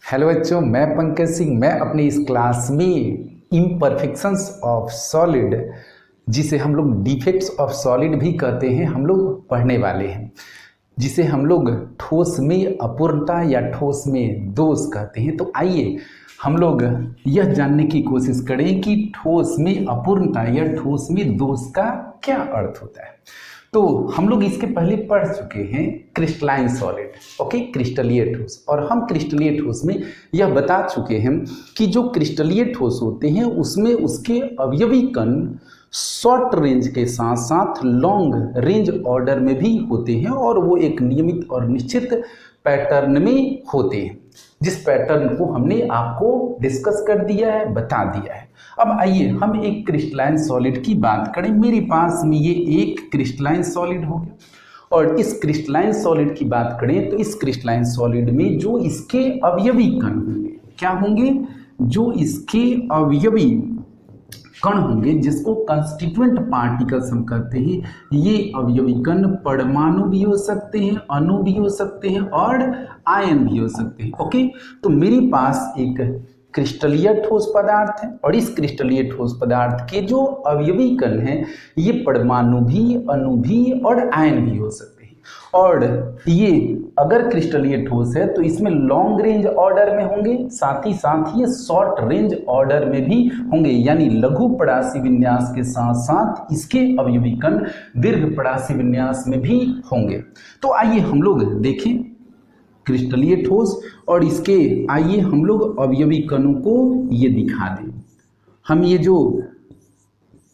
Hello बच्चों, मैं पंकज सिंह। मैं अपनी इस क्लास में इम्परफेक्शंस ऑफ सॉलिड, जिसे हम लोग डिफेक्ट्स ऑफ सॉलिड भी कहते हैं, हम लोग पढ़ने वाले हैं। जिसे हम लोग ठोस में अपूर्णता या ठोस में दोष कहते हैं। तो आइए हम लोग यह जानने की कोशिश करें कि ठोस में अपूर्णता या ठोस में दोष का क्या अर्थ होता है। तो हम लोग इसके पहले पढ़ चुके हैं क्रिस्टलाइन सॉलिड, ओके, क्रिस्टलीय ठोस। और हम क्रिस्टलीय ठोस में यह बता चुके हैं कि जो क्रिस्टलीय ठोस होते हैं उसमें उसके अवयवी कण शॉर्ट रेंज के साथ साथ लॉन्ग रेंज ऑर्डर में भी होते हैं, और वो एक नियमित और निश्चित पैटर्न में होते हैं, जिस पैटर्न को हमने आपको डिस्कस कर दिया है, बता दिया है। अब आइए हम एक क्रिस्टलाइन सॉलिड की बात करें। मेरे पास में ये एक क्रिस्टलाइन सॉलिड हो गया, और इस क्रिस्टलाइन सॉलिड की बात करें तो इस क्रिस्टलाइन सॉलिड में जो इसके अवयवी कण होंगे, क्या होंगे? जो इसके अवयवी कण होंगे, जिसको कंस्टिट्यूएंट पार्टिकल्स हम कहते हैं, ये अवयवी कण परमाणु भी हो सकते हैं, अणु भी हो सकते हैं और आयन भी हो सकते हैं। ओके, तो मेरे पास एक क्रिस्टलीय ठोस पदार्थ है, और इस क्रिस्टलीय ठोस पदार्थ के जो अवयवी कण हैं ये परमाणु भी, अणु भी और आयन भी हो सकते हैं। और ये अगर क्रिस्टलीय ठोस है तो इसमें लॉन्ग रेंज ऑर्डर में होंगे, साथ ही साथ ये शॉर्ट रेंज ऑर्डर में भी होंगे, यानी लघु पड़ासी विन्यास के साथ साथ इसके अवयवी कण दीर्घ पड़ासी विन्यास में भी होंगे। तो आइए हम लोग देखें क्रिस्टलीय ठोस, और इसके आइए हम लोग अवयवी कणों को ये दिखा दें। हम ये जो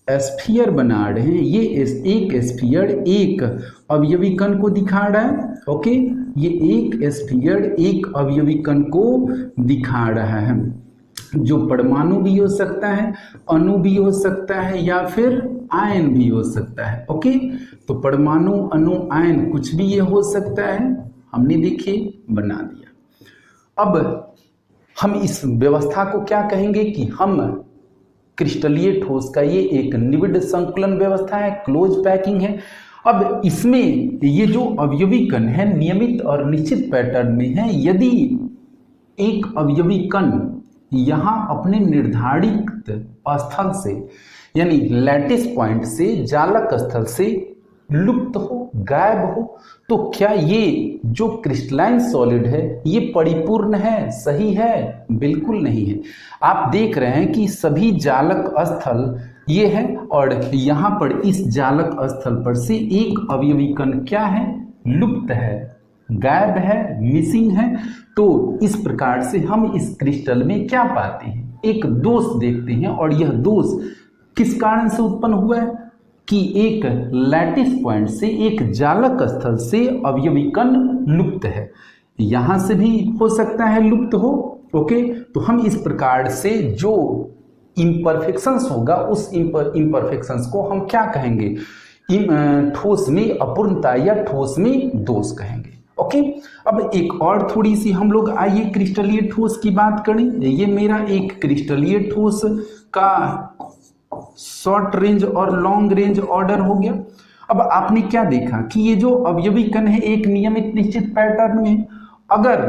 स्फीयर बना रहे हैं, ये एक स्फीयर एक अवयवी कण को दिखा रहा है। ओके, ये एक स्फीयर एक अवयवी कण को दिखा रहा है, जो परमाणु भी हो सकता है, अणु भी हो सकता है या फिर आयन भी हो सकता है। ओके, तो परमाणु, अणु, आयन कुछ भी ये हो सकता है, हमने देखिए बना दिया। अब हम इस व्यवस्था को क्या कहेंगे कि हम क्रिस्टलीय ठोस का ये एक निविड संकुलन व्यवस्था है, क्लोज पैकिंग है। अब इसमें ये जो अवयवी कण है नियमित और निश्चित पैटर्न में है। यदि एक अवयवी कण यहाँ अपने निर्धारित स्थल से, यानी लैटिस पॉइंट से, जालक स्थल से लुप्त हो, गायब हो, तो क्या ये जो क्रिस्टलाइन सॉलिड है ये परिपूर्ण है, सही है? बिल्कुल नहीं है। आप देख रहे हैं कि सभी जालक स्थल ये है, और यहाँ पर इस जालक स्थल पर से एक अवयवी कण क्या है? लुप्त है, गायब है, मिसिंग है। तो इस प्रकार से हम इस क्रिस्टल में क्या पाते हैं? एक दोष देखते हैं, और यह दोष किस कारण से उत्पन्न हुआ है कि एक लैटिस पॉइंट से, एक जालक स्थल से अवयवी कण लुप्त है। यहां से भी हो सकता है लुप्त हो। ओके, तो हम इस प्रकार से जो इम्परफेक्शंस होगा उस इम्परफेक्शंस को हम क्या कहेंगे? ठोस में अपूर्णता या ठोस में दोष कहेंगे। ओके, अब एक और थोड़ी सी हम लोग आइए क्रिस्टलीय ठोस की बात करें। ये मेरा एक क्रिस्टलीय ठोस का शॉर्ट रेंज और लॉन्ग रेंज ऑर्डर हो गया। अब आपने क्या देखा कि ये जो अवयवी कण है एक नियमित निश्चित पैटर्न में, अगर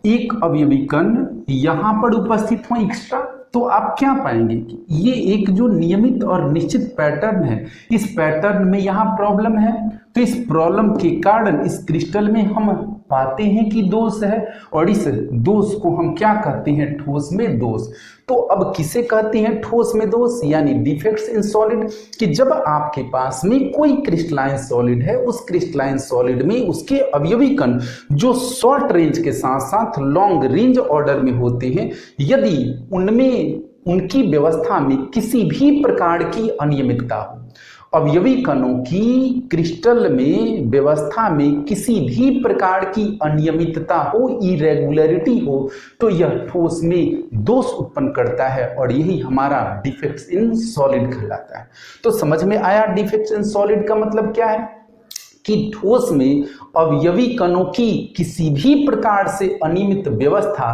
एक अवयवी कण यहां पर उपस्थित हो एक्स्ट्रा, तो आप क्या पाएंगे कि ये एक जो नियमित और निश्चित पैटर्न है, इस पैटर्न में यहाँ प्रॉब्लम है। तो इस प्रॉब्लम के कारण इस क्रिस्टल में हम पाते हैं कि दोष है, और इस दोष को हम क्या कहते हैं? ठोस में दोष। तो अब किसे कहते हैं ठोस में दोष, यानी डिफेक्ट्स इन सॉलिड? कि जब आपके पास में कोई क्रिस्टलाइन सॉलिड है, उस क्रिस्टलाइन सॉलिड में उसके अवयवी कण जो शॉर्ट रेंज के साथ साथ लॉन्ग रेंज ऑर्डर में होते हैं, यदि उनमें, उनकी व्यवस्था में किसी भी प्रकार की अनियमितता हो, अवयवी कणों की क्रिस्टल में व्यवस्था में किसी भी प्रकार की अनियमितता हो, इरेगुलरिटी हो, तो यह ठोस में दोष उत्पन्न करता है, और यही हमारा डिफेक्ट्स इन सॉलिड कहलाता है। तो समझ में आया डिफेक्ट्स इन सॉलिड का मतलब क्या है? कि ठोस में अवयवी कणों की किसी भी प्रकार से अनियमित व्यवस्था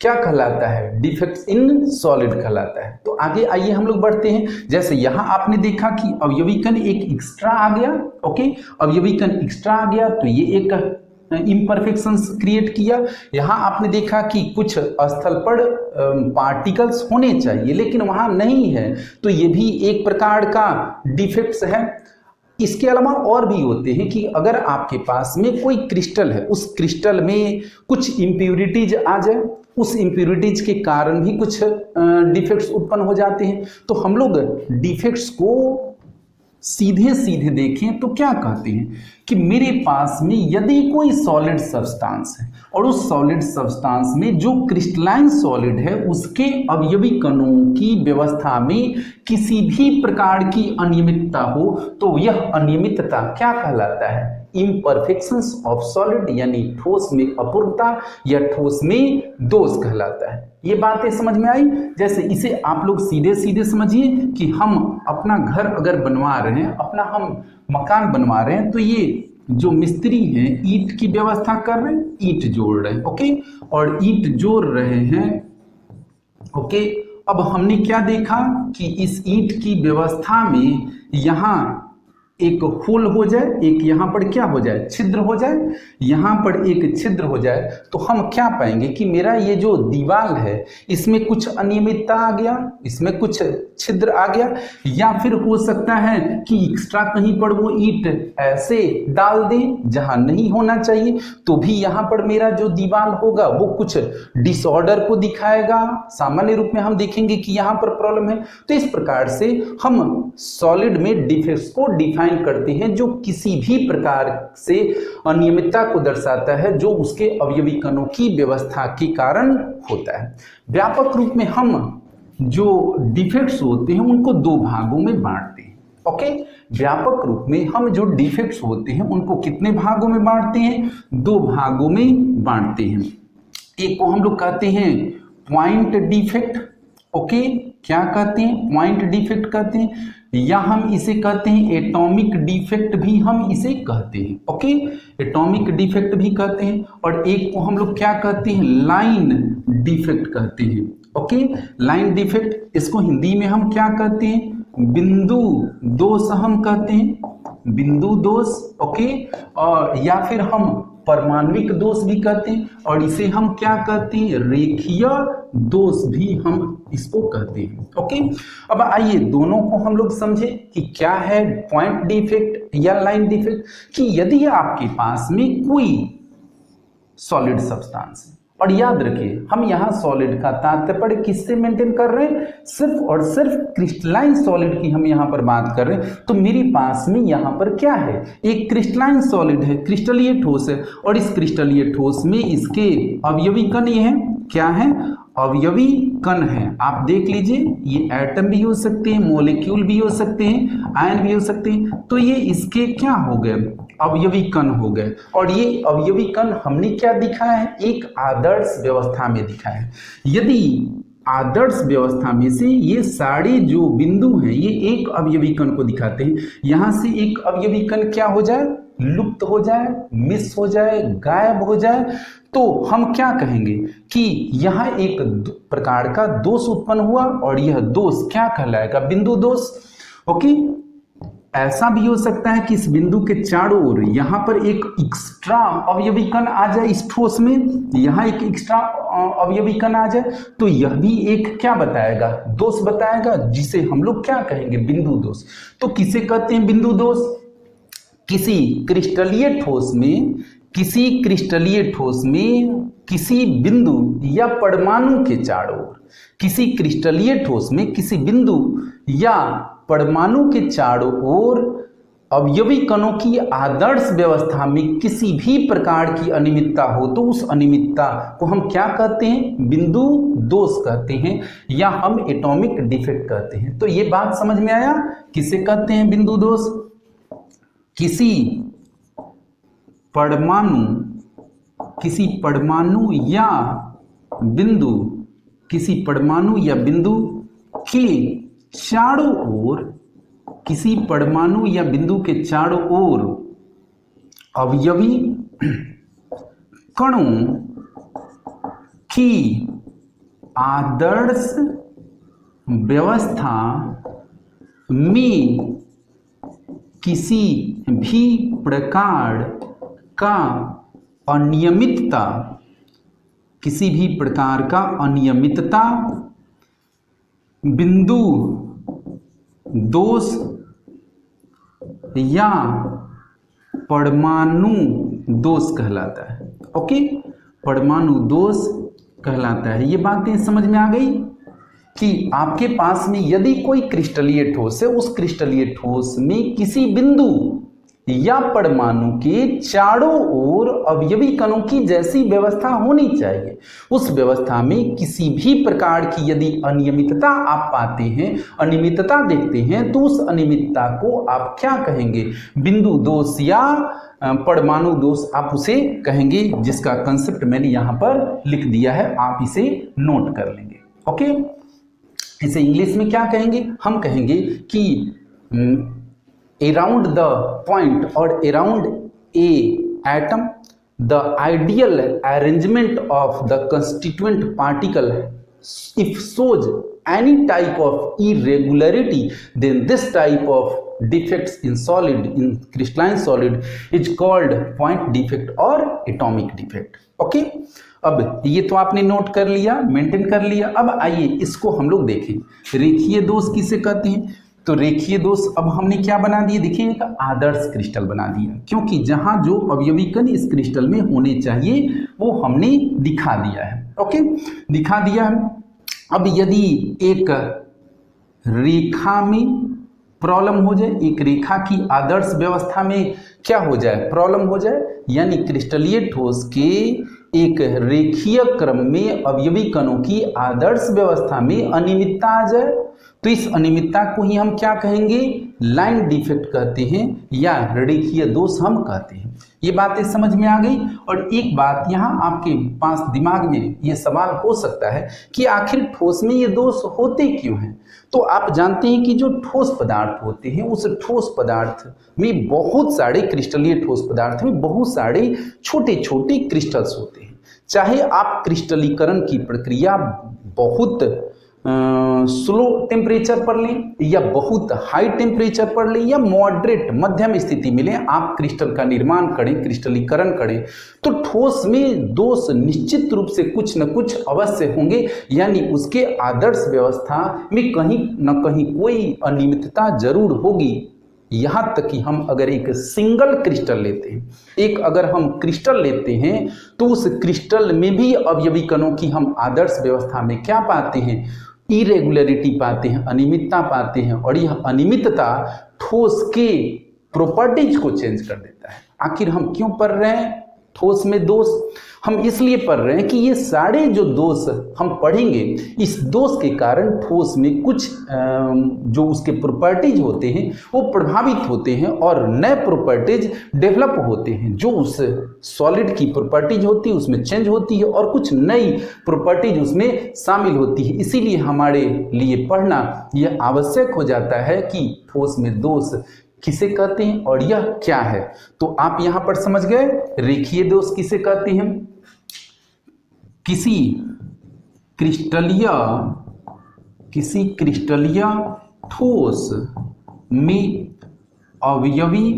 क्या कहलाता है? डिफेक्ट्स इन सॉलिड कहलाता है। तो आगे आइए हम लोग बढ़ते हैं। जैसे यहां आपने देखा कि अवयवी कण एक एक्स्ट्रा आ गया। ओके, अवयवी कण एक्स्ट्रा आ गया, तो ये एक इम्परफेक्शंस क्रिएट किया। यहाँ आपने देखा कि कुछ स्थल पर पार्टिकल्स होने चाहिए लेकिन वहाँ नहीं है, तो ये भी एक प्रकार का डिफेक्ट्स है। इसके अलावा और भी होते हैं कि अगर आपके पास में कोई क्रिस्टल है, उस क्रिस्टल में कुछ इम्प्योरिटीज आ जाए, उस इम्प्योरिटीज के कारण भी कुछ डिफेक्ट्स उत्पन्न हो जाते हैं। तो हम लोग डिफेक्ट्स को सीधे सीधे देखें तो क्या कहते हैं कि मेरे पास में यदि कोई सॉलिड सब्सटेंस है और उस सॉलिड सब्सटेंस में जो क्रिस्टलाइन सॉलिड है उसके अवयवी कणों की व्यवस्था में किसी भी प्रकार की अनियमितता हो, तो यह अनियमितता क्या कहलाता है? इम्परफेक्शंस ऑफ सॉलिड, यानी ठोस में अपूर्णता या ठोस में दोष कहलाता है। ये बातें समझ में आई? जैसे इसे आप लोग सीधे सीधे समझिए कि हम अपना घर अगर बनवा रहे हैं, अपना हम मकान बनवा रहे हैं, तो ये जो मिस्त्री हैं ईंट की व्यवस्था कर रहे हैं, ईंट जोड़ रहे हैं, ओके, और ईंट जोड़ रहे हैं, ओके। अब हमने क्या देखा कि इस ईंट की व्यवस्था में यहाँ एक होल हो जाए, एक यहाँ पर क्या हो जाए, छिद्र हो जाए, यहाँ पर एक छिद्र हो जाए, तो हम क्या पाएंगे कि मेरा ये जो दीवार है इसमें कुछ अनियमितता आ गया, इसमें कुछ छिद्र आ गया, या फिर हो सकता है कि एक्स्ट्रा कहीं पर वो ईंट ऐसे डाल दें जहां नहीं होना चाहिए, तो भी यहाँ पर मेरा जो दीवार होगा वो कुछ डिसऑर्डर को दिखाएगा। सामान्य रूप में हम देखेंगे कि यहाँ पर प्रॉब्लम है। तो इस प्रकार से हम सॉलिड में डिफेक्ट्स को डिफाइन करते हैं जो किसी भी प्रकार से अनियमितता को दर्शाता है, जो उसके अवयवी कणों की व्यवस्था के कारण होता है। व्यापक रूप में हम जो डिफेक्ट्स होते हैं उनको दो भागों में बांटते हैं, ओके। व्यापक रूप में हम जो डिफेक्ट्स होते हैं उनको कितने भागों में बांटते हैं? दो भागों में बांटते हैं। एक को हम लोग कहते हैं पॉइंट डिफेक्ट, ओके, क्या कहते हैं? पॉइंट डिफेक्ट कहते हैं, या हम इसे कहते हैं एटॉमिक डिफेक्ट भी हम इसे कहते हैं, ओके, एटॉमिक डिफेक्ट भी कहते हैं। और एक को हम लोग क्या कहते हैं? लाइन डिफेक्ट कहते हैं, ओके, लाइन डिफेक्ट। इसको हिंदी में हम क्या कहते हैं? बिंदु दोष हम कहते हैं, बिंदु दोष, ओके, और या फिर हम परमाणविक दोष भी कहते हैं, और इसे हम क्या कहते हैं? रेखीय दोष भी हम इसको कहते हैं, ओके। अब आइए दोनों को हम लोग समझे कि क्या है पॉइंट डिफेक्ट या लाइन डिफेक्ट। कि यदि आपके पास में कोई सॉलिड सब्सटेंस है, और याद रखिए हम यहाँ सॉलिड का तात्पर्य किससे मेंटेन कर रहे हैं? सिर्फ और सिर्फ क्रिस्टलाइन सॉलिड की हम यहाँ पर बात कर रहे हैं। तो मेरे पास में यहाँ पर क्या है? एक क्रिस्टलाइन सॉलिड है, क्रिस्टलीय ठोस है, और इस क्रिस्टलीय ठोस में इसके अवयवी कण ये हैं, क्या है? अवयवी कण है। आप देख लीजिए, ये एटम भी हो सकते हैं, मॉलिक्यूल भी हो सकते हैं, आयन भी हो सकते हैं। तो ये इसके क्या हो गए? अवयवी कण हो गए। और ये अवयवी कण हमने क्या दिखाया है? एक आदर्श व्यवस्था में दिखाया है। यदि आदर्श व्यवस्था में से ये सारे जो बिंदु हैं ये एक अवयवी कण को दिखाते हैं, यहां से एक अवयवी कण क्या हो जाए? लुप्त हो जाए, मिस हो जाए, गायब हो जाए, तो हम क्या कहेंगे कि यहाँ एक प्रकार का दोष उत्पन्न हुआ, और यह दोष क्या कहलाएगा? बिंदु दोष, ओके। ऐसा भी हो सकता है कि इस बिंदु के चारों ओर यहाँ पर एक एक्स्ट्रा अवयवी कण आ जाए, इस ठोस में यहाँ एक एक्स्ट्रा अवयवी कण आ जाए, तो यह भी एक क्या बताएगा? दोष बताएगा, जिसे हम लोग क्या कहेंगे? बिंदु दोष। तो किसे कहते हैं बिंदु दोष? किसी क्रिस्टलीय ठोस में, किसी क्रिस्टलीय ठोस में किसी बिंदु या परमाणु के चारों ओर, किसी क्रिस्टलीय ठोस में किसी बिंदु या परमाणु के चारों ओर अवयवी कणों की आदर्श व्यवस्था में किसी भी प्रकार की अनियमितता हो, तो उस अनियमितता को हम क्या कहते हैं? बिंदु दोष कहते हैं, या हम एटॉमिक डिफेक्ट कहते हैं। तो ये बात समझ में आया? किसे कहते हैं बिंदु दोष? किसी परमाणु या बिंदु, किसी परमाणु या बिंदु के चारों ओर, किसी परमाणु या बिंदु के चारों ओर अवयवी कणों की आदर्श व्यवस्था में किसी भी प्रकार का अनियमितता, किसी भी प्रकार का अनियमितता, बिंदु दोष या परमाणु दोष कहलाता है। ओके, परमाणु दोष कहलाता है। ये बातें समझ में आ गई कि आपके पास में यदि कोई क्रिस्टलीय ठोस है, उस क्रिस्टलीय ठोस में किसी बिंदु या परमाणु के चारों ओर अवयवी कणों की जैसी व्यवस्था होनी चाहिए, उस व्यवस्था में किसी भी प्रकार की यदि अनियमितता आप पाते हैं, अनियमितता देखते हैं, तो उस अनियमितता को आप क्या कहेंगे? बिंदु दोष या परमाणु दोष आप उसे कहेंगे, जिसका कंसेप्ट मैंने यहां पर लिख दिया है, आप इसे नोट कर लेंगे। ओके, इसे इंग्लिश में क्या कहेंगे? हम कहेंगे कि around the point or around a atom, the ideal arrangement of the constituent particle, if shows any type of irregularity, then this type of defects in solid, in crystalline solid, is called point defect or atomic defect. Okay, अब ये तो आपने note कर लिया, maintain कर लिया। अब आइए इसको हम लोग देखें, रेखीय दोष किसे कहते हैं? तो रेखीय दोष अब हमने क्या बना दिए? देखिए, एक आदर्श क्रिस्टल बना दिया, क्योंकि जहां जो अवयवी कण इस क्रिस्टल में होने चाहिए वो हमने दिखा दिया है। ओके, दिखा दिया है। अब यदि एक रेखा में प्रॉब्लम हो जाए, एक रेखा की आदर्श व्यवस्था में क्या हो जाए? प्रॉब्लम हो जाए, यानी क्रिस्टलीय ठोस के एक रेखीय क्रम में अवयवी कणों की आदर्श व्यवस्था में अनियमितता आ जाए, तो इस अनियमितता को ही हम क्या कहेंगे? लाइन डिफेक्ट कहते हैं या रेखीय दोष हम कहते हैं। ये बातें समझ में आ गई। और एक बात यहाँ आपके पास दिमाग में ये सवाल हो सकता है कि आखिर ठोस में ये दोष होते क्यों हैं? तो आप जानते हैं कि जो ठोस पदार्थ होते हैं, उस ठोस पदार्थ में बहुत सारे क्रिस्टलीय ठोस पदार्थ में बहुत सारे छोटे छोटे क्रिस्टल्स होते हैं। चाहे आप क्रिस्टलीकरण की प्रक्रिया बहुत स्लो टेम्परेचर पर लें या बहुत हाई टेम्परेचर पर लें या मॉडरेट मध्यम स्थिति में लें, आप क्रिस्टल का निर्माण करें, क्रिस्टलीकरण करें, तो ठोस में दोष निश्चित रूप से कुछ न कुछ अवश्य होंगे, यानी उसके आदर्श व्यवस्था में कहीं न कहीं कोई अनियमितता जरूर होगी। यहाँ तक कि हम अगर एक सिंगल क्रिस्टल लेते हैं, एक अगर हम क्रिस्टल लेते हैं, तो उस क्रिस्टल में भी अवयवी कणों की हम आदर्श व्यवस्था में क्या पाते हैं? इरेगुलरिटी पाते हैं, अनियमितता पाते हैं, और यह अनियमितता ठोस के प्रॉपर्टीज को चेंज कर देता है। आखिर हम क्यों पढ़ रहे हैं ठोस में दोष? हम इसलिए पढ़ रहे हैं कि ये सारे जो दोष हम पढ़ेंगे, इस दोष के कारण ठोस में कुछ जो उसके प्रॉपर्टीज होते हैं वो प्रभावित होते हैं और नए प्रॉपर्टीज डेवलप होते हैं। जो उस सॉलिड की प्रॉपर्टीज होती है उसमें चेंज होती है और कुछ नई प्रॉपर्टीज उसमें शामिल होती है। इसीलिए हमारे लिए पढ़ना यह आवश्यक हो जाता है कि ठोस में दोष किसे कहते हैं और यह क्या है। तो आप यहां पर समझ गए, रेखीय दोष किसे कहते हैं? किसी क्रिस्टलीय ठोस में अवयवी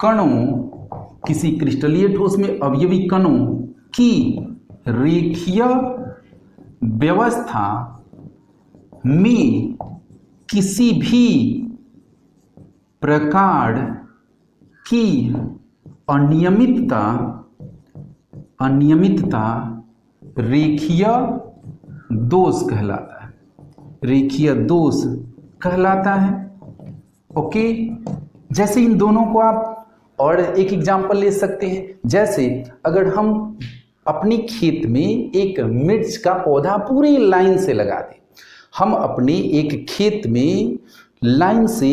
कणों, किसी क्रिस्टलीय ठोस में अवयवी कणों की रेखीय व्यवस्था में किसी भी प्रकार की अनियमितता रेखीय दोष कहलाता है, रेखीय दोष कहलाता है। ओके, जैसे इन दोनों को आप और एक एग्जांपल ले सकते हैं। जैसे अगर हम अपने खेत में एक मिर्च का पौधा पूरी लाइन से लगा दें, हम अपने एक खेत में लाइन से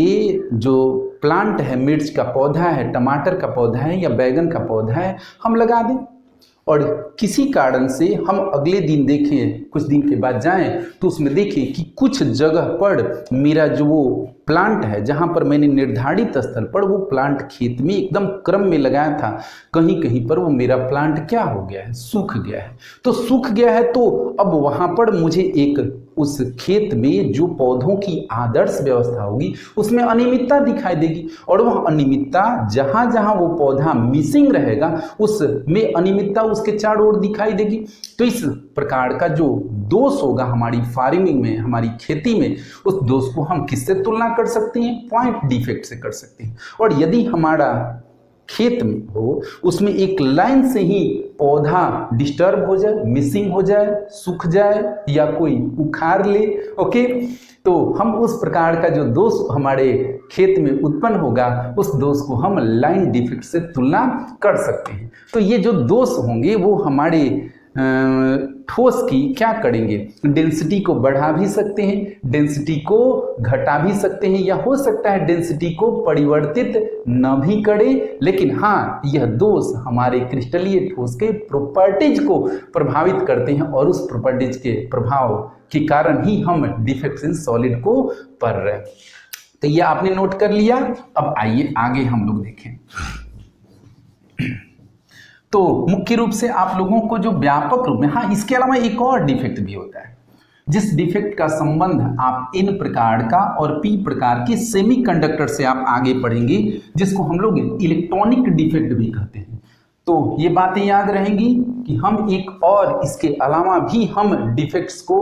जो प्लांट है, मिर्च का पौधा है, टमाटर का पौधा है या बैगन का पौधा है, हम लगा दें, और किसी कारण से हम अगले दिन देखें, कुछ दिन के बाद जाएं तो उसमें देखें कि कुछ जगह पर मेरा जो वो प्लांट है, जहां पर मैंने निर्धारित स्थल पर वो प्लांट खेत में एकदम क्रम में लगाया था, कहीं कहीं पर वो मेरा प्लांट क्या हो गया है? सूख गया है। तो सूख गया है तो अब वहां पर मुझे एक उस खेत में जो पौधों की आदर्श व्यवस्था होगी उसमें अनियमितता दिखाई देगी, और वह अनियमितता जहां जहां वो पौधा मिसिंग रहेगा उसमें अनियमितता उसके चारों ओर दिखाई देगी। तो इस प्रकार का जो दोष होगा हमारी फार्मिंग में, हमारी खेती में, उस दोष को हम किससे तुलना कर सकते हैं? पॉइंट डिफेक्ट से कर सकते हैं। और यदि हमारा खेत में हो उसमें एक लाइन से ही पौधा डिस्टर्ब हो जाए, मिसिंग हो जाए, सूख जाए या कोई उखाड़ ले, ओके, तो हम उस प्रकार का जो दोष हमारे खेत में उत्पन्न होगा उस दोष को हम लाइन डिफेक्ट से तुलना कर सकते हैं। तो ये जो दोष होंगे वो हमारे ठोस की क्या करेंगे? डेंसिटी को बढ़ा भी सकते हैं, डेंसिटी को घटा भी सकते हैं, या हो सकता है डेंसिटी को परिवर्तित न भी करे, लेकिन हाँ यह दोष हमारे क्रिस्टलीय ठोस के प्रॉपर्टीज को प्रभावित करते हैं और उस प्रॉपर्टीज के प्रभाव के कारण ही हम डिफेक्ट्स इन सॉलिड को पढ़ रहे हैं। तो ये आपने नोट कर लिया। अब आइए आगे हम लोग देखें। तो मुख्य रूप से आप लोगों को जो व्यापक रूप में, हाँ इसके अलावा एक और डिफेक्ट भी होता है जिस डिफेक्ट का संबंध आप N प्रकार का और P प्रकार के सेमीकंडक्टर से आप आगे पढ़ेंगे, जिसको हम लोग इलेक्ट्रॉनिक डिफेक्ट भी कहते हैं। तो ये बातें याद रहेंगी कि हम एक और इसके अलावा भी हम डिफेक्ट्स को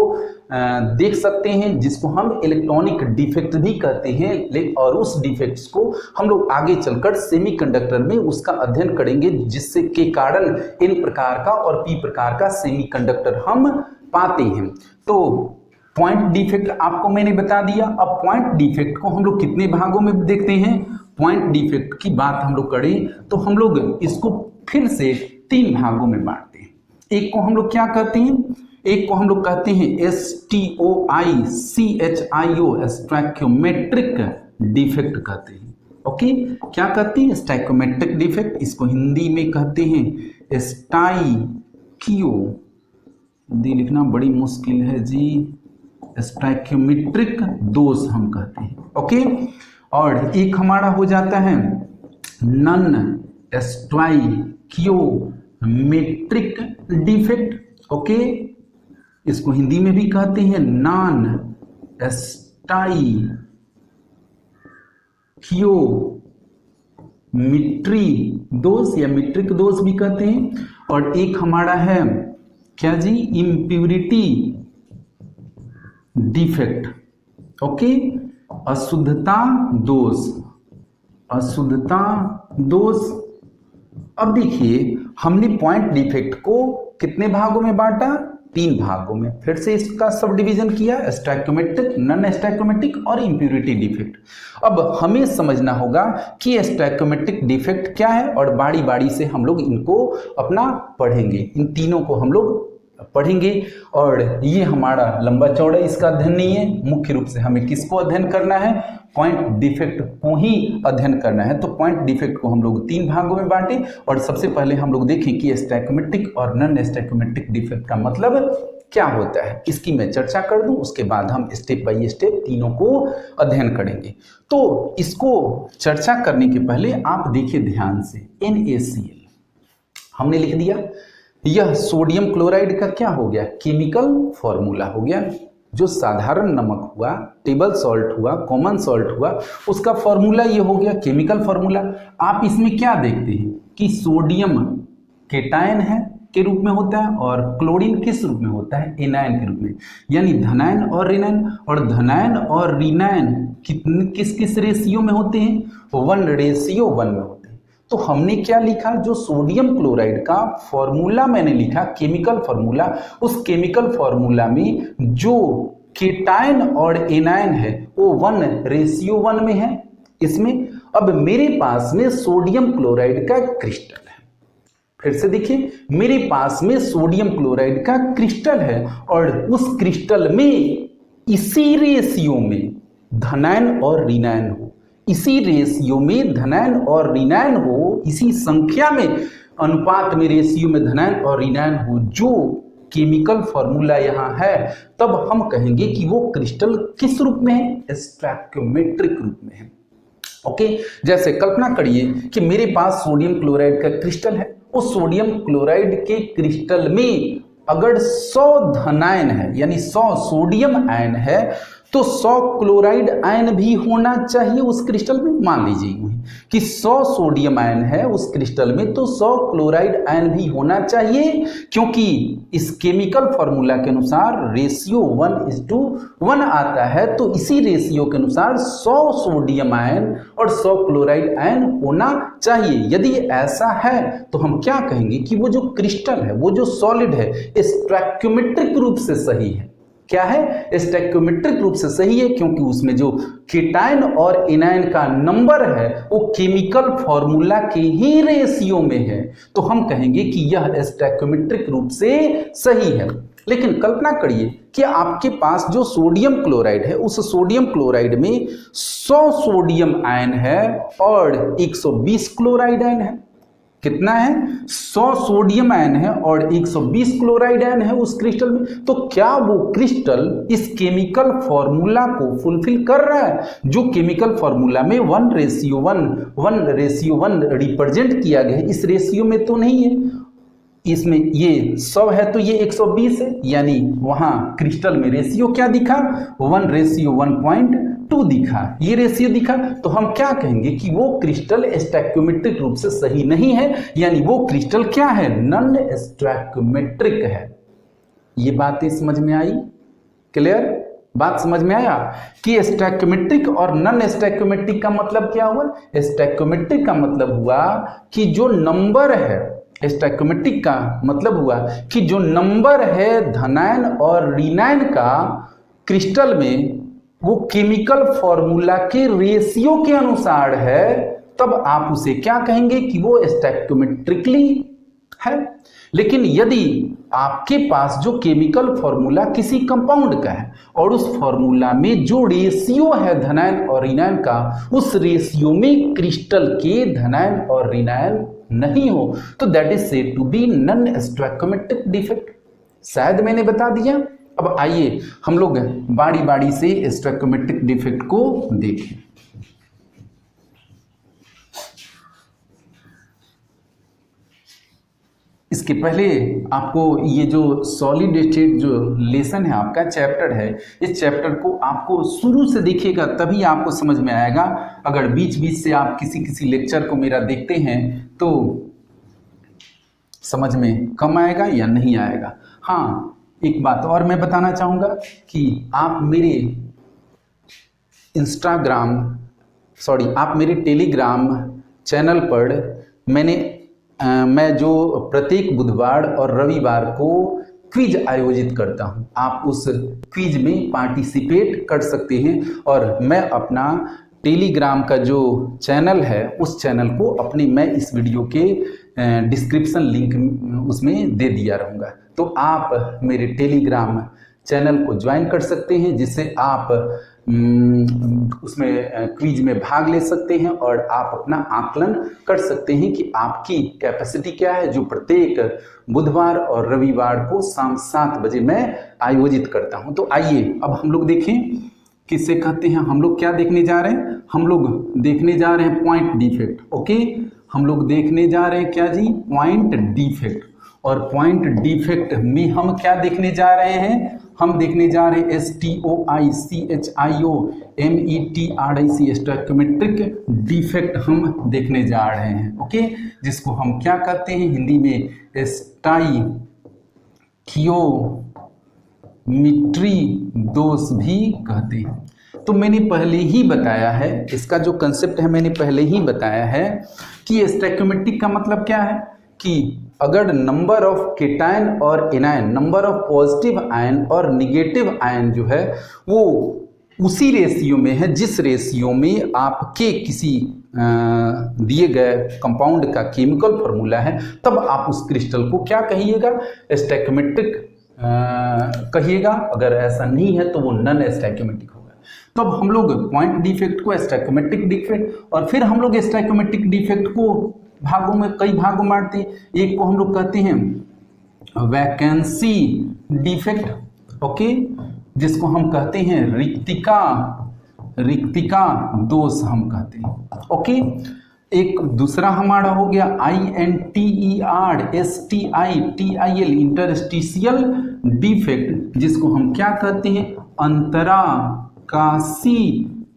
देख सकते हैं जिसको हम इलेक्ट्रॉनिक डिफेक्ट भी कहते हैं, और उस डिफेक्ट्स को हम लोग आगे चलकर सेमीकंडक्टर में उसका अध्ययन करेंगे, जिससे के कारण N प्रकार का और P प्रकार का सेमीकंडक्टर हम पाते हैं। तो पॉइंट डिफेक्ट आपको मैंने बता दिया। अब पॉइंट डिफेक्ट को हम लोग कितने भागों में देखते हैं? पॉइंट डिफेक्ट की बात हम लोग करें तो हम लोग इसको फिर से 3 भागों में बांटते हैं। एक को हम लोग क्या कहते हैं? एक को हम लोग कहते हैं STOICHIO स्टोइकियोमेट्रिक डिफेक्ट कहते हैं। ओके, क्या कहते हैं? Stoichiometric defect. इसको हिंदी में कहते हैं स्टाइकियो, हिंदी लिखना बड़ी मुश्किल है जी, स्टोइकियोमेट्रिक दोष हम कहते हैं। ओके, और एक हमारा हो जाता है नॉन स्टोइकियोमेट्रिक डिफेक्ट। ओके, इसको हिंदी में भी कहते हैं नॉन स्टोइकियोमेट्री दोष या मीट्रिक दोष भी कहते हैं। और एक हमारा है क्या जी? Impurity defect. ओके, अशुद्धता दोष, अशुद्धता दोष। अब देखिए हमने पॉइंट डिफेक्ट को कितने भागों में बांटा? 3 भागों में। फिर से इसका सब डिवीजन किया, स्टोइकियोमेट्रिक, नॉन स्टोइकियोमेट्रिक और इम्प्यूरिटी डिफेक्ट। अब हमें समझना होगा कि स्टोइकियोमेट्रिक डिफेक्ट क्या है, और बारी बारी से हम लोग इनको अपना पढ़ेंगे, इन तीनों को हम लोग पढ़ेंगे। और ये हमारा लंबा चौड़ा इसका अध्ययन नहीं है, मुख्य रूप से हमें किसको अध्ययन करना है? पॉइंट डिफेक्ट को ही अध्ययन करना है। तो पॉइंट डिफेक्ट को हम लोग 3 भागों में बांटे, और सबसे पहले हम लोग देखें कि स्टोइकियोमेट्रिक और नॉन स्टोइकियोमेट्रिक डिफेक्ट का मतलब क्या होता है। इसकी मैं चर्चा कर दूं, उसके बाद हम स्टेप बाय स्टेप तीनों को अध्ययन करेंगे। तो इसको चर्चा करने के पहले आप देखिए ध्यान से, NaCl हमने लिख दिया। यह सोडियम क्लोराइड का क्या हो गया? केमिकल फॉर्मूला हो गया। जो साधारण नमक हुआ, टेबल सॉल्ट हुआ, कॉमन सॉल्ट हुआ, उसका फॉर्मूला ये हो गया केमिकल फॉर्मूला। आप इसमें क्या देखते हैं कि सोडियम केटायन है के रूप में होता है और क्लोरीन किस रूप में होता है? एनायन के रूप में, यानी धनायन और ऋणायन। और धनायन और ऋणायन किस किस रेशियो में होते हैं? 1:1 में होते हैं। तो हमने क्या लिखा? जो सोडियम क्लोराइड का फॉर्मूला मैंने लिखा, केमिकल फॉर्मूला, उस केमिकल फॉर्मूला में जो केटायन और एनायन है वो 1:1 में है। इसमें अब मेरे पास में सोडियम क्लोराइड का क्रिस्टल है। फिर से देखिए, मेरे पास में सोडियम क्लोराइड का क्रिस्टल है और उस क्रिस्टल में इसी रेशियो में धनायन और ऋणायन हो, इसी रेशियो में धनायन और ऋणायन हो, इसी संख्या में, अनुपात में, रेशियो में धनायन और ऋणायन हो, जो केमिकल फॉर्मूला यहाँ है, तब हम कहेंगे कि वो क्रिस्टल किस रूप में है? स्टोइकियोमेट्रिक रूप में है। ओके, जैसे कल्पना करिए कि मेरे पास सोडियम क्लोराइड का क्रिस्टल है, उस सोडियम क्लोराइड के क्रिस्टल में अगर 100 धनायन है यानी 100 सोडियम आयन है तो 100 क्लोराइड आयन भी होना चाहिए उस क्रिस्टल में। मान लीजिए कि 100 सोडियम आयन है उस क्रिस्टल में तो 100 क्लोराइड आयन भी होना चाहिए, क्योंकि इस केमिकल फॉर्मूला के अनुसार रेशियो 1:1 आता है। तो इसी रेशियो के अनुसार 100 सोडियम आयन और 100 क्लोराइड आयन होना चाहिए। यदि ऐसा है तो हम क्या कहेंगे कि वो जो क्रिस्टल है, वो जो सॉलिड है, स्टोइकियोमेट्रिक रूप से सही है। क्या है? स्टोइकियोमेट्रिक रूप से सही है, क्योंकि उसमें जो केटायन और एनायन का नंबर है वो केमिकल फॉर्मूला के ही रेशियो में है। तो हम कहेंगे कि यह स्टोइकियोमेट्रिक रूप से सही है। लेकिन कल्पना करिए कि आपके पास जो सोडियम क्लोराइड है, उस सोडियम क्लोराइड में 100 सोडियम आयन है और 120 क्लोराइड आयन है। कितना है? 100 सोडियम आयन है और 120 क्लोराइड आयन है उस क्रिस्टल में। तो क्या वो क्रिस्टल इस केमिकल फॉर्मूला को फुलफिल कर रहा है, जो केमिकल फॉर्मूला में 1:1 रिप्रेजेंट किया गया है? इस रेशियो में तो नहीं है। इसमें ये 100 है तो ये 120 है, यानी वहां क्रिस्टल में रेशियो क्या दिखा? 1:1.2 दिखा, ये रेशियो दिखा। तो हम क्या कहेंगे कि वो क्रिस्टल स्टोइकियोमेट्रिक रूप से सही नहीं है, यानी वो क्रिस्टल क्या है? नॉन स्टोइकियोमेट्रिक है। ये बातें समझ में आई? क्लियर? बात समझ में आया कि स्टोइकियोमेट्रिक और नॉन स्टोइकियोमेट्रिक का मतलब क्या हुआ? स्टोइकियोमेट्रिक का मतलब हुआ कि जो नंबर है, स्टोइकियोमेट्रिक का मतलब हुआ कि जो नंबर है धनायन और ऋणायन का क्रिस्टल में, वो केमिकल फॉर्मूला के रेशियो के अनुसार है, तब आप उसे क्या कहेंगे कि वो स्टोइकियोमेट्रिकली है। लेकिन यदि आपके पास जो केमिकल फॉर्मूला किसी कंपाउंड का है और उस फॉर्मूला में जो रेशियो है धनायन और ऋणायन का, उस रेशियो में क्रिस्टल के धनायन और ऋणायन नहीं हो, तो that is said to be non stoichiometric defect. शायद मैंने बता दिया। अब आइए हम लोग बारी बारी से स्टोइकियोमेट्रिक डिफेक्ट को देखें। इसके पहले आपको ये जो सॉलिड स्टेट जो लेसन है, आपका चैप्टर है, इस चैप्टर को आपको शुरू से देखिएगा तभी आपको समझ में आएगा। अगर बीच बीच से आप किसी लेक्चर को मेरा देखते हैं तो समझ में कम आएगा या नहीं आएगा। हाँ, एक बात और मैं बताना चाहूँगा कि आप मेरे टेलीग्राम चैनल पर मैं जो प्रत्येक बुधवार और रविवार को क्विज आयोजित करता हूं, आप उस क्विज में पार्टिसिपेट कर सकते हैं। और मैं अपना टेलीग्राम का जो चैनल है, उस चैनल को मैं इस वीडियो के डिस्क्रिप्शन लिंक उसमें दे दिया रहूँगा। तो आप मेरे टेलीग्राम चैनल को ज्वाइन कर सकते हैं, जिससे आप उसमें क्विज में भाग ले सकते हैं और आप अपना आकलन कर सकते हैं कि आपकी कैपेसिटी क्या है, जो प्रत्येक बुधवार और रविवार को शाम 7 बजे मैं आयोजित करता हूं। तो आइए अब हम लोग देखें किसे कहते हैं। हम लोग क्या देखने जा रहे हैं? हम लोग देखने जा रहे हैं पॉइंट डिफेक्ट। ओके, हम लोग देखने जा रहे हैं क्या जी? Point defect. और पॉइंट डिफेक्ट में हम क्या देखने जा रहे हैं? हम देखने जा रहे हैं STOICHIOMETRIC स्टोइकियोमेट्रिक डिफेक्ट हम देखने जा रहे हैं। ओके, जिसको हम क्या कहते हैं हिंदी में? स्टोइकियोमेट्री दोष भी कहते हैं। तो मैंने पहले ही बताया है, इसका जो कंसेप्ट है मैंने पहले ही बताया है कि स्टोइकियोमेट्रिक का मतलब क्या है कि अगर नंबर ऑफ केटायन और anion, number of positive ion और निगेटिव आयन जो है वो उसी रेशियो में है जिस रेशियो में आपके किसी दिए गए कंपाउंड का केमिकल फॉर्मूला है, तब आप उस क्रिस्टल को क्या कहिएगा? स्टोइकियोमेट्रिक कहिएगा। अगर ऐसा नहीं है तो वो नॉन स्टोइकियोमेट्रिक होगा। तो अब हम लोग पॉइंट डिफेक्ट को स्टोइकियोमेट्रिक डिफेक्ट, और फिर हम लोग स्टोइकियोमेट्रिक डिफेक्ट को कई भागों में बांटते हैं। एक को हम लोग कहते हैं वैकेंसी डिफेक्ट, ओके, जिसको हम कहते हैं रिक्तिका दोष हम कहते हैं। ओके, एक दूसरा हमारा हो गया INTERSTITIL इंटरस्टिशियल डिफेक्ट, जिसको हम क्या कहते हैं, अंतराकाशी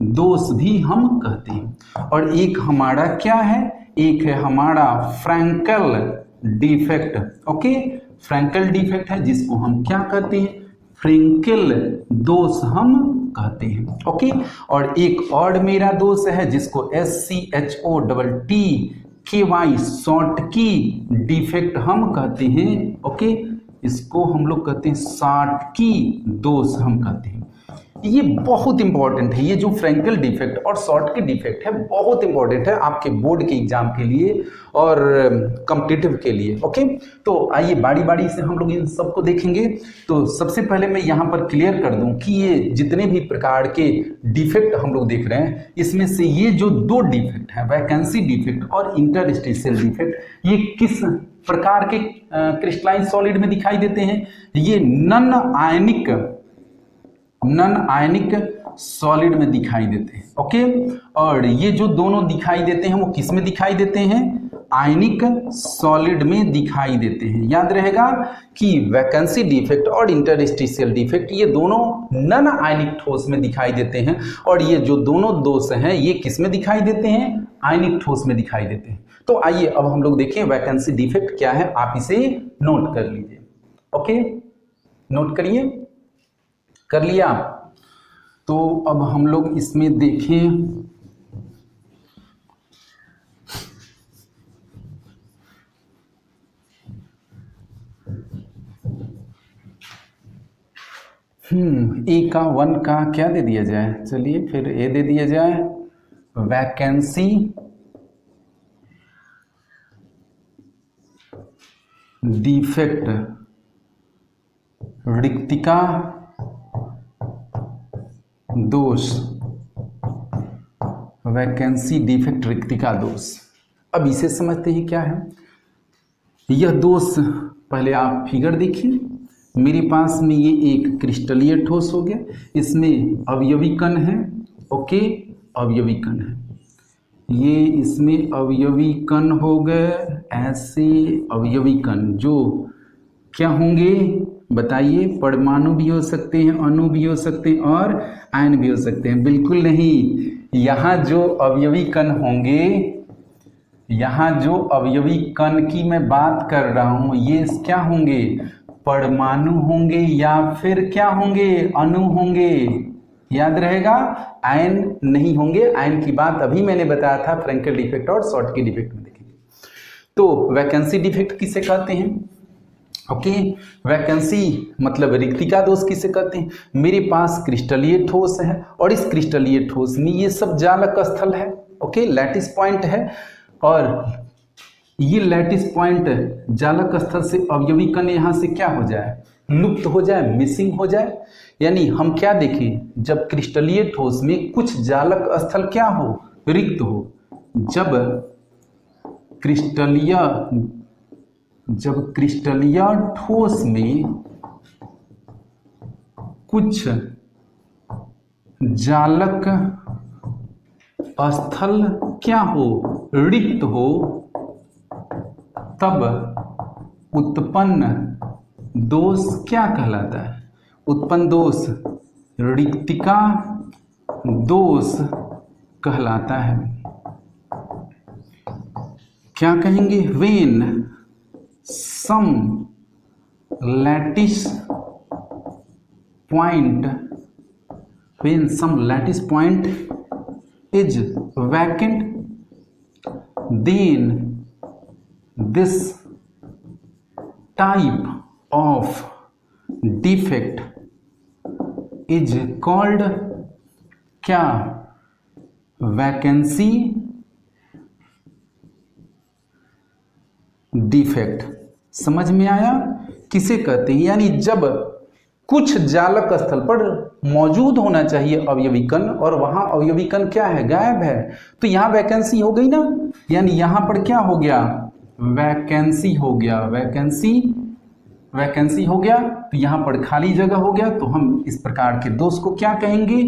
दोष भी हम कहते हैं। और एक हमारा क्या है, एक है हमारा Frenkel defect. Okay, Frenkel defect है जिसको हम क्या कहते हैं, फ्रैंकल दोष हम कहते हैं। ओके, और एक और मेरा दोष है जिसको SCHOTTKY शॉर्ट की डिफेक्ट हम कहते हैं। ओके, इसको हम लोग कहते हैं शॉर्ट की दोष हम कहते हैं। ये बहुत इंपॉर्टेंट है, ये जो फ्रैंकल डिफेक्ट और शॉर्ट की डिफेक्ट है बहुत इंपॉर्टेंट है आपके बोर्ड के एग्जाम के लिए और कॉम्पिटिटिव के लिए। ओके, तो आइए बारी बारी से हम लोग इन सबको देखेंगे। तो सबसे पहले मैं यहाँ पर क्लियर कर दूं कि ये जितने भी प्रकार के डिफेक्ट हम लोग देख रहे हैं, इसमें से ये जो दो डिफेक्ट है, वैकेंसी डिफेक्ट और इंटरस्टिशियल डिफेक्ट, ये किस प्रकार के क्रिस्टलाइन सॉलिड में दिखाई देते हैं, ये नॉन आयनिक सॉलिड में दिखाई देते हैं। ओके, और ये जो दोनों दिखाई देते हैं वो किस में दिखाई देते हैं, आयनिक सॉलिड में दिखाई देते हैं। याद रहेगा कि वैकेंसी डिफेक्ट और इंटरस्टिशियल डिफेक्ट ये दोनों नॉन आयनिक ठोस में दिखाई देते हैं, और ये जो दोनों दोष हैं ये किस में दिखाई देते हैं, आयनिक ठोस में दिखाई देते हैं। तो आइए अब हम लोग देखें वैकेंसी डिफेक्ट क्या है, आप इसे नोट कर लीजिए। ओके, नोट करिए, कर लिया। तो अब हम लोग इसमें देखें, ए का 1 का क्या दे दिया जाए, चलिए फिर ए दे दिया जाए, वैकेंसी डिफेक्ट रिक्तिका दोष, वैकेंसी डिफेक्ट रिक्तिका दोष। अब इसे समझते हैं क्या है यह दोष। पहले आप फिगर देखिए, मेरे पास में ये एक क्रिस्टलीय ठोस हो गया, इसमें अवयवी कण है। ओके, अवयवी कण है, ये इसमें अवयवी कण हो गए, ऐसे अवयवी कण जो क्या होंगे बताइए, परमाणु भी हो सकते हैं, अणु भी हो सकते हैं और आयन भी हो सकते हैं। बिल्कुल नहीं, यहाँ जो अवयवी कण होंगे, यहाँ जो अवयवी कण की मैं बात कर रहा हूँ, ये क्या होंगे, परमाणु होंगे या फिर क्या होंगे, अणु होंगे। याद रहेगा, आयन नहीं होंगे। आयन की बात अभी मैंने बताया था फ्रैंकल डिफेक्ट और शॉर्ट की डिफेक्ट में देखेंगे। तो वैकेंसी डिफेक्ट किसे कहते हैं, ओके, वैकेंसी मतलब रिक्तिका दोष किसे कहते हैं। मेरे पास क्रिस्टलीय ठोस है और इस क्रिस्टलीय ठोस में ये सब जालक स्थल है। ओके, लैटिस पॉइंट है, और ये लैटिस पॉइंट जालक स्थल से अवयवी कण यहाँ से क्या हो जाए, लुप्त हो जाए, मिसिंग हो जाए। यानी हम क्या देखें, जब क्रिस्टलीय ठोस में कुछ जालक स्थल क्या हो, रिक्त हो। जब क्रिस्टलीय ठोस में कुछ जालक स्थल क्या हो, रिक्त हो, तब उत्पन्न दोष क्या कहलाता है, उत्पन्न दोष रिक्तिका दोष कहलाता है। क्या कहेंगे, when some lattice point is vacant, then this type of defect is called क्या, वैकेंसी डिफेक्ट। समझ में आया, किसे कहते हैं, यानी जब कुछ जालक स्थल पर मौजूद होना चाहिए अवयवी कण और वहां अवयवी कण क्या है, गायब है, तो यहां वैकेंसी हो गई ना। यानी यहां पर क्या हो गया, वैकेंसी हो गया, वैकेंसी हो गया, तो यहां पर खाली जगह हो गया। तो हम इस प्रकार के दोष को क्या कहेंगे,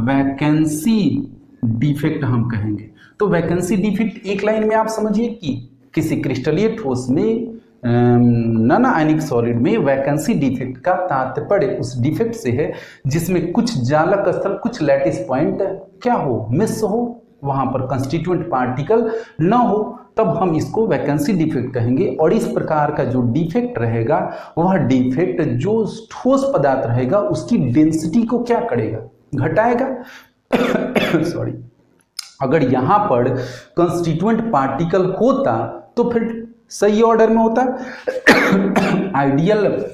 वैकेंसी डिफेक्ट हम कहेंगे। तो वैकेंसी डिफेक्ट एक लाइन में आप समझिए कि किसी क्रिस्टलीय ठोस में नॉन आयनिक सॉलिड में वैकेंसी डिफेक्ट का तात्पर्य उस डिफेक्ट से है जिसमें कुछ जालक स्थल, कुछ लैटिस पॉइंट क्या हो, मिस हो, वहां पर कंस्टिट्यूएंट पार्टिकल न हो, तब हम इसको वैकेंसी डिफेक्ट कहेंगे। और इस प्रकार का जो डिफेक्ट रहेगा वह डिफेक्ट जो ठोस पदार्थ रहेगा उसकी डेंसिटी को क्या करेगा, घटाएगा। सॉरी, अगर यहां पर कंस्टिट्यूएंट पार्टिकल होता तो फिर सही ऑर्डर में होता, आइडियल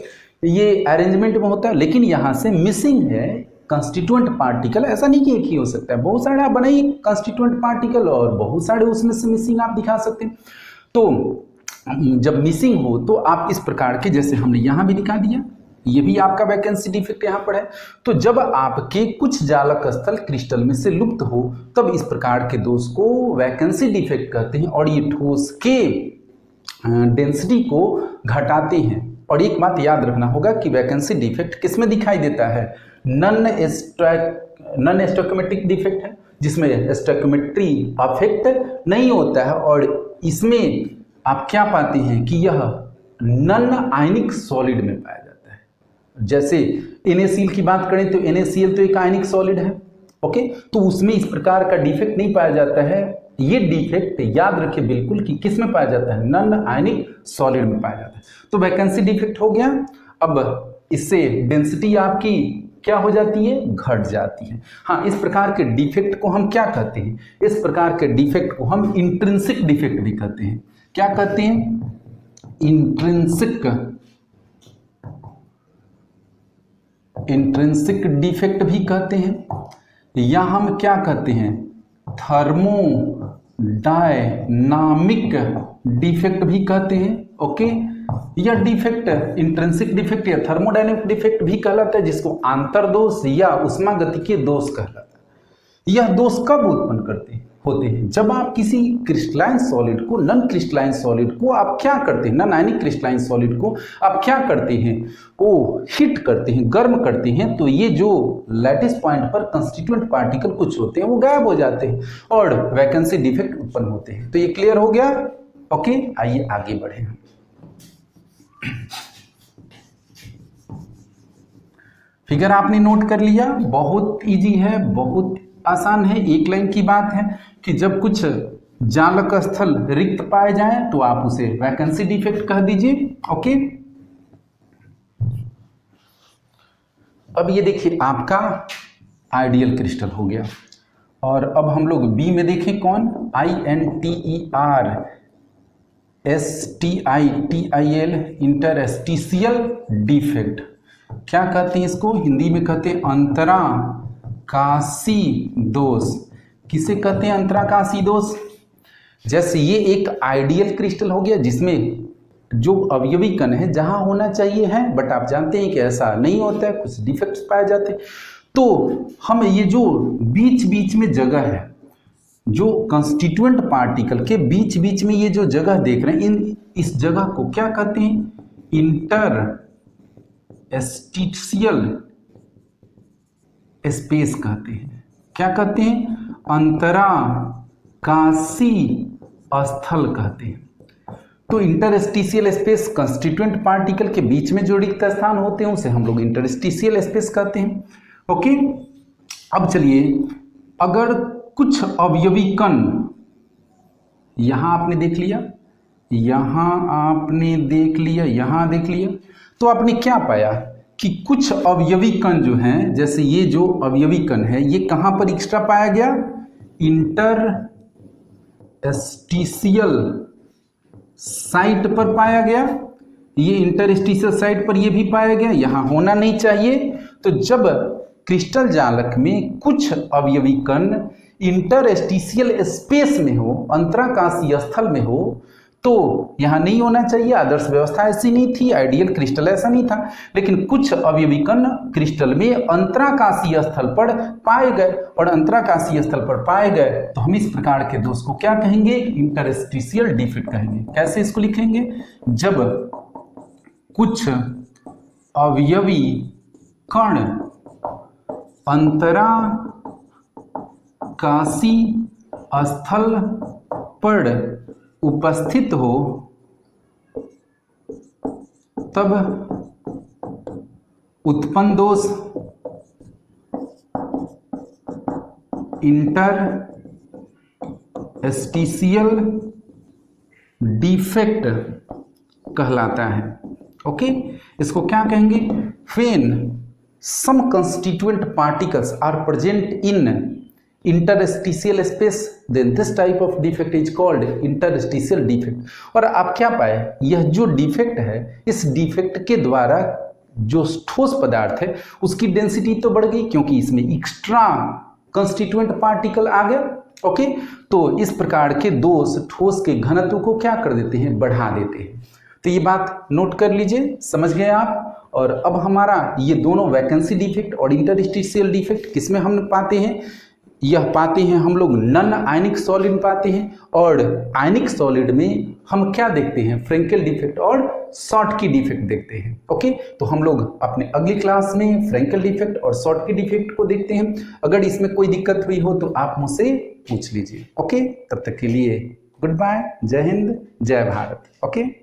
ये अरेंजमेंट में होता, लेकिन यहां से मिसिंग है कंस्टिट्यूएंट पार्टिकल। ऐसा नहीं कि एक ही हो सकता है, बहुत सारे आप बनाइए कंस्टिट्यूएंट पार्टिकल और बहुत सारे उसमें से मिसिंग आप दिखा सकते हैं। तो जब मिसिंग हो तो आप इस प्रकार के, जैसे हमने यहां भी दिखा दिया, ये भी आपका वैकेंसी डिफेक्ट यहां पर है। तो जब आपके कुछ जालक स्थल क्रिस्टल में से लुप्त हो तब इस प्रकार के दोष को वैकेंसी डिफेक्ट कहते हैं और ये ठोस के डेंसिटी को घटाते हैं। और एक बात याद रखना होगा कि वैकेंसी डिफेक्ट किसमें दिखाई देता है, नॉन स्टोइकोमेट्रिक डिफेक्ट है, जिसमें स्टोइकोमेट्री अफेक्ट नहीं होता है। और इसमें आप क्या पाते हैं कि यह नॉन आयनिक सॉलिड में पाया जाता है। जैसे NaCl की बात करें तो NaCl तो एक आयनिक सॉलिड है, ओके, तो उसमें इस प्रकार का डिफेक्ट नहीं पाया जाता है। ये डिफेक्ट याद रखिए बिल्कुल कि किस में पाया जाता है, नॉन आयनिक सॉलिड में पाया जाता है। तो वैकेंसी डिफेक्ट हो गया। अब इससे डेंसिटी आपकी क्या हो जाती है, घट जाती है। हाँ, इस प्रकार के डिफेक्ट को हम क्या कहते हैं, इस प्रकार के डिफेक्ट को हम इंट्रिंसिक डिफेक्ट भी कहते हैं। क्या कहते हैं, इंट्रिंसिक डिफेक्ट भी कहते हैं, या हम क्या कहते हैं, थर्मोडायनामिक डिफेक्ट भी कहते हैं। ओके, यह डिफेक्ट इंट्रिंसिक डिफेक्ट या थर्मोडायनामिक डिफेक्ट भी कहलाता है, जिसको आंतरदोष या उष्मागतिकीय दोष कहलाता है। यह दोष कब उत्पन्न होते हैं, जब आप किसी क्रिस्टलाइन सॉलिड को, नॉन क्रिस्टलाइन सॉलिड को आप क्या करते हैं, नॉन आयनिक क्रिस्टलाइन सॉलिड को आप क्या करते हैं, वो हिट करते हैं, गर्म करते हैं, तो ये जो लैटिस पॉइंट पर कंस्टिट्यूएंट पार्टिकल कुछ होते हैं वो गायब हो जाते हैं और वैकेंसी डिफेक्ट उत्पन्न होते हैं। तो ये क्लियर हो गया। ओके, आइए आगे बढ़े। फिगर आपने नोट कर लिया, बहुत इजी है, बहुत आसान है, एक लाइन की बात है कि जब कुछ जालक स्थल रिक्त पाए जाएं तो आप उसे वैकेंसी डिफेक्ट कह दीजिए। ओके, अब ये देखिए आपका आइडियल क्रिस्टल हो गया। और अब हम लोग बी में देखें, कौन, INTERSTITIL इंटरस्टिशियल डिफेक्ट। क्या कहते हैं इसको, हिंदी में कहते हैं अंतराकाशी दोष। किसे कहते हैं अंतराकाशी दोष। जैसे ये एक आइडियल क्रिस्टल हो गया जिसमें जो अवयवी कण है जहां होना चाहिए है, बट आप जानते हैं कि ऐसा नहीं होता है, कुछ डिफेक्ट्स पाए जाते हैं। तो हम ये जो बीच बीच में जगह है, जो कंस्टिट्यूएंट पार्टिकल के बीच बीच में ये जो जगह देख रहे हैं, इस जगह को क्या कहते हैं, इंटरस्टिशियल स्पेस कहते हैं। क्या कहते हैं, अंतराकाशी स्थल कहते हैं। तो इंटरस्टिशियल स्पेस कंस्टिट्यूएंट पार्टिकल के बीच में जो रिक्त स्थान होते हैं उसे हम लोग इंटरस्टिशियल स्पेस कहते हैं। ओके, अब चलिए, अगर कुछ अवयवी कण, यहां आपने देख लिया, यहां आपने देख लिया, यहां देख लिया, तो आपने क्या पाया कि कुछ अवयवी कण जो हैं, जैसे ये जो अवयवी कण है ये कहां पर एक्स्ट्रा पाया गया, इंटरस्टिशियल साइट पर पाया गया। ये इंटरस्टिशियल साइट पर ये भी पाया गया, यहां होना नहीं चाहिए। तो जब क्रिस्टल जालक में कुछ अवयवी कण इंटरस्टिशियल स्पेस में हो, अंतराकाशीय स्थल में हो, तो यहां नहीं होना चाहिए। आदर्श व्यवस्था ऐसी नहीं थी, आइडियल क्रिस्टल ऐसा नहीं था, लेकिन कुछ अवयवी कण क्रिस्टल में अंतराकाशीय स्थल पर पाए गए, और अंतराकाशीय स्थल पर पाए गए तो हम इस प्रकार के दोष को क्या कहेंगे, इंटरस्टिशियल डिफेक्ट कहेंगे। कैसे इसको लिखेंगे, जब कुछ अवयवी कण अंतराकाशी स्थल पर उपस्थित हो तब उत्पन्न दोष इंटरस्टिशियल डिफेक्ट कहलाता है। ओके, इसको क्या कहेंगे? When some constituent particles are present in interstitial space then this type of defect is called interstitial defect. और आप क्या पाए, यह जो डिफेक्ट है, इस डिफेक्ट के द्वारा जो ठोस पदार्थ है उसकी डेंसिटी तो बढ़ गई क्योंकि इसमें एक्स्ट्रा कंस्टिट्यूएंट पार्टिकल आ गया। ओके, तो इस प्रकार के दोष ठोस के घनत्व को क्या कर देते हैं? बढ़ा देते हैं। तो ये बात नोट कर लीजिए, समझ गए आप। और अब हमारा ये दोनों वैकेंसी डिफेक्ट और इंटरस्टिशियल डिफेक्ट किसमें हम पाते हैं? यह पाते हैं हम लोग नॉन आयनिक सॉलिड पाते हैं, और आयनिक सॉलिड में हम क्या देखते हैं? फ्रेंकेल डिफेक्ट और शॉर्टकी डिफेक्ट देखते हैं। ओके, तो हम लोग अपने अगली क्लास में फ्रेंकेल डिफेक्ट और शॉर्टकी डिफेक्ट को देखते हैं। अगर इसमें कोई दिक्कत हुई हो तो आप मुझसे पूछ लीजिए। ओके, तब तक के लिए गुड बाय, जय हिंद, जय भारत। ओके।